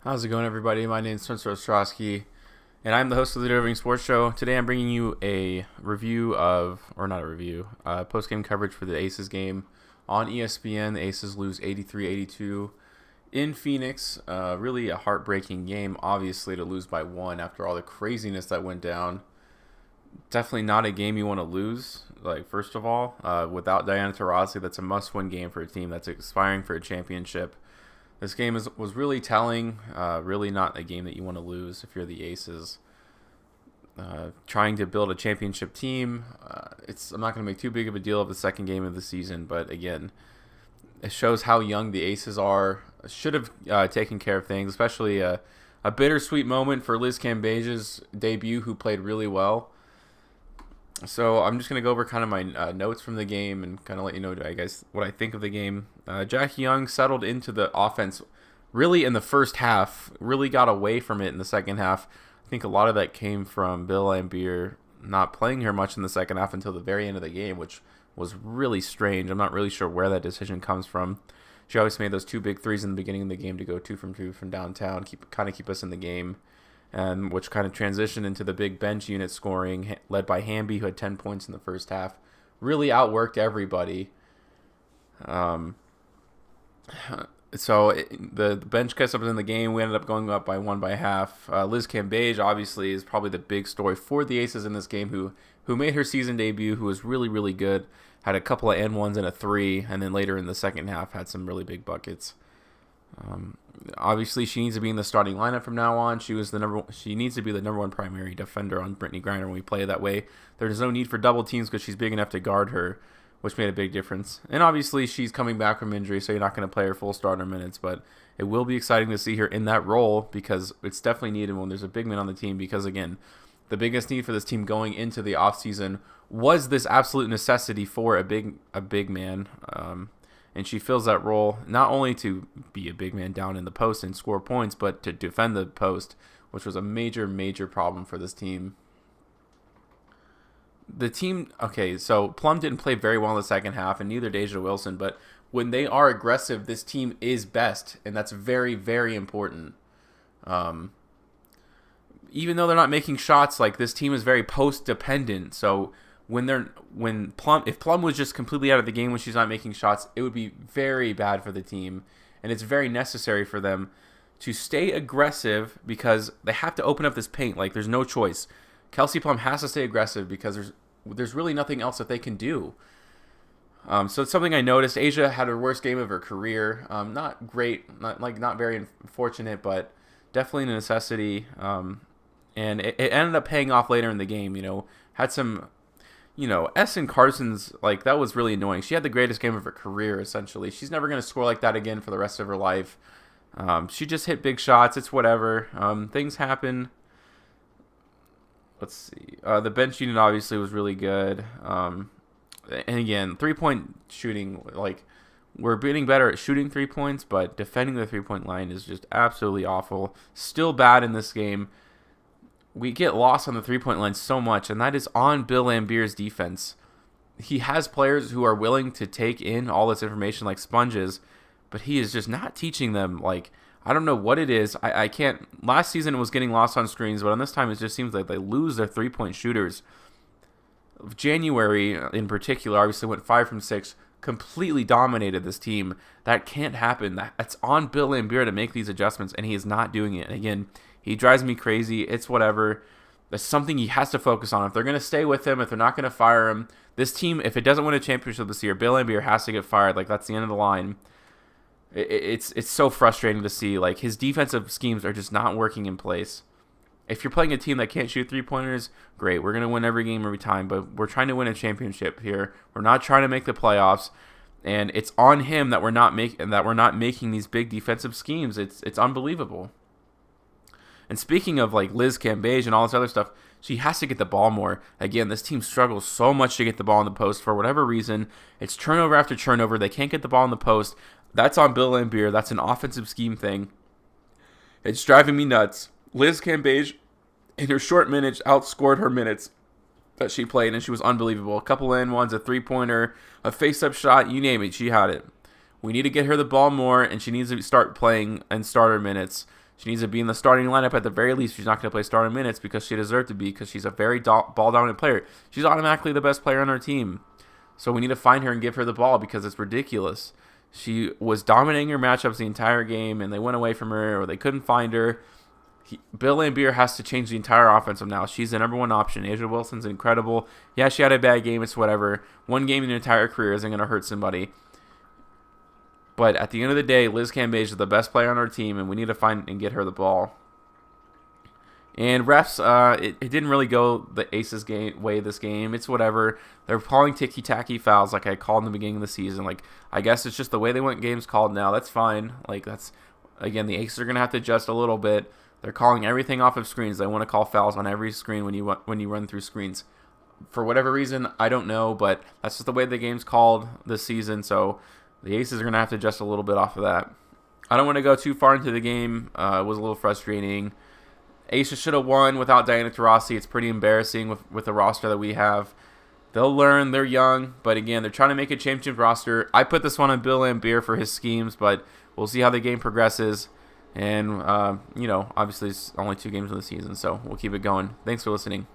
How's it going, everybody? My name is Spencer Ostrowski, and I'm the host of the Living Sports Show. Today, I'm bringing you a review post-game coverage for the Aces game on ESPN. The Aces lose 83-82 in Phoenix. Really a heartbreaking game, obviously, to lose by one after all the craziness that went down. Definitely not a game you want to lose. First of all, without Diana Taurasi, that's a must-win game for a team that's aspiring for a championship. This game was really telling, really not a game that you want to lose if you're the Aces. Trying to build a championship team, I'm not going to make too big of a deal of the second game of the season, but again, it shows how young the Aces are. Should have taken care of things, especially a bittersweet moment for Liz Cambage's debut, who played really well. So I'm just going to go over kind of my notes from the game and kind of let you know, I guess, what I think of the game. Jackie Young settled into the offense really in the first half, really got away from it in the second half. I think a lot of that came from Bill Laimbeer not playing her much in the second half until the very end of the game, which was really strange. I'm not really sure where that decision comes from. She always made those two big threes in the beginning of the game to go 2 from downtown, keep us in the game. And which kind of transitioned into the big bench unit scoring, led by Hamby, who had 10 points in the first half. Really outworked everybody. The bench kept up in the game. We ended up going up by 1 by half. Liz Cambage, obviously, is probably the big story for the Aces in this game, who made her season debut, who was really, really good. Had a couple of and-ones and a 3, and then later in the second half had some really big buckets. Obviously, she needs to be in the starting lineup from now on. She needs to be the number one primary defender on Brittany Griner when we play that way. There's no need for double teams because she's big enough to guard her, which made a big difference. And obviously, she's coming back from injury, so you're not going to play her full starter minutes. But it will be exciting to see her in that role because it's definitely needed when there's a big man on the team. Because again, the biggest need for this team going into the offseason was this absolute necessity for a big man. And she fills that role not only to be a big man down in the post and score points, but to defend the post, which was a major, major problem for this team. So Plum didn't play very well in the second half, and neither Deja Wilson, but when they are aggressive, this team is best, and that's very, very important. Even though they're not making shots, this team is very post-dependent, so if Plum was just completely out of the game when she's not making shots, it would be very bad for the team, and it's very necessary for them to stay aggressive because they have to open up this paint. There's no choice. Kelsey Plum has to stay aggressive because there's really nothing else that they can do. So it's something I noticed. Asia had her worst game of her career. Not great, not very unfortunate, but definitely a necessity. And it ended up paying off later in the game. Had some. Essen Carson's, that was really annoying. She had the greatest game of her career, essentially. She's never going to score like that again for the rest of her life. She just hit big shots. It's whatever. Things happen. Let's see. The bench unit obviously was really good. And again, three-point shooting, we're getting better at shooting 3 points, but defending the three-point line is just absolutely awful. Still bad in this game. We get lost on the three-point line so much, and that is on Bill Laimbeer's defense. He has players who are willing to take in all this information like sponges, but he is just not teaching them. I don't know what it is. I can't. Last season it was getting lost on screens, but on this time it just seems like they lose their three-point shooters. January, in particular, obviously went 5 from 6, completely dominated this team. That can't happen. That's on Bill Laimbeer to make these adjustments, and he is not doing it. And again, he drives me crazy. It's whatever. That's something he has to focus on. If they're going to stay with him, if they're not going to fire him, this team, if it doesn't win a championship this year, Bill Laimbeer has to get fired. That's the end of the line. It's so frustrating to see. His defensive schemes are just not working in place. If you're playing a team that can't shoot three-pointers, great. We're going to win every game every time, but we're trying to win a championship here. We're not trying to make the playoffs, and it's on him that we're not making these big defensive schemes. It's unbelievable. And speaking of Liz Cambage and all this other stuff, she has to get the ball more. Again, this team struggles so much to get the ball in the post for whatever reason. It's turnover after turnover. They can't get the ball in the post. That's on Bill Laimbeer. That's an offensive scheme thing. It's driving me nuts. Liz Cambage, in her short minutes, outscored her minutes that she played, and she was unbelievable. A couple and-ones, a three-pointer, a face-up shot, you name it, she had it. We need to get her the ball more, and she needs to start playing and start her minutes. She needs to be in the starting lineup at the very least. She's not going to play starting minutes because she deserves to be, because she's a very ball-dominant player. She's automatically the best player on our team. So we need to find her and give her the ball because it's ridiculous. She was dominating her matchups the entire game, and they went away from her, or they couldn't find her. Bill Laimbeer has to change the entire offensive now. She's the number one option. Asia Wilson's incredible. Yeah, she had a bad game. It's whatever. One game in her entire career isn't going to hurt somebody. But at the end of the day, Liz Cambage is the best player on our team, and we need to find and get her the ball. And refs, it didn't really go the Aces way this game. It's whatever. They're calling ticky-tacky fouls like I called in the beginning of the season. Like, I guess it's just the way they want games called now. That's fine. Like, again, the Aces are going to have to adjust a little bit. They're calling everything off of screens. They want to call fouls on every screen when you run through screens. For whatever reason, I don't know, but that's just the way the game's called this season. So the Aces are going to have to adjust a little bit off of that. I don't want to go too far into the game. It was a little frustrating. Aces should have won without Diana Taurasi. It's pretty embarrassing with the roster that we have. They'll learn. They're young. But again, they're trying to make a championship roster. I put this one on Bill Laimbeer for his schemes, but we'll see how the game progresses. And, obviously it's only 2 games of the season, so we'll keep it going. Thanks for listening.